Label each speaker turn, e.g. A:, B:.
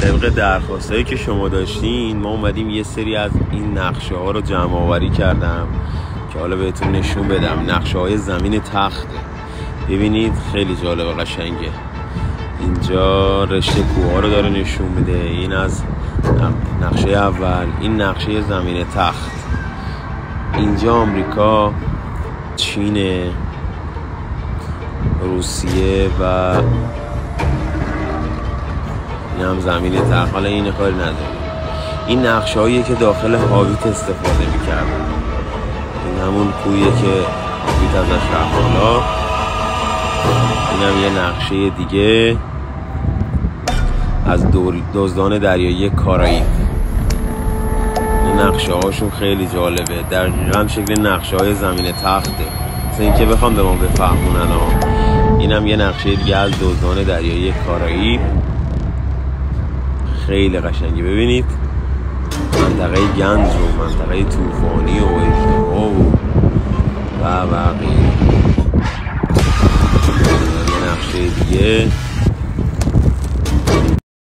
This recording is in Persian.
A: طبق درخواستایی که شما داشتین ما اومدیم یه سری از این نقشه ها رو جمع آوری کردم که حالا بهتون نشون بدم. نقشه های زمین تخته، ببینید خیلی جالب و قشنگه. اینجا رشته کوه ها رو داره نشون میده. این از نقشه اول، این نقشه زمین تخت. اینجا آمریکا، چین، روسیه و این هم زمین تخت. حالا این کاری نداره. این نقشه هاییه که داخل هابیت استفاده میکردن. این همون کویه که هابیت ازش رفت. حالا این هم یه نقشه دیگه از دزدان دریایی کارائیب. این نقشه هاشون خیلی جالبه، دقیقا شکل نقشه های زمین تخته. مثل این که بخوام به ما بفهمونن این هم یه نقشه دیگه از دزدان دریایی کارائیب. خیلی قشنگه. ببینید منطقه گنج و منطقه طوفانی و اجدها و بقیه. یه نقشه دیگه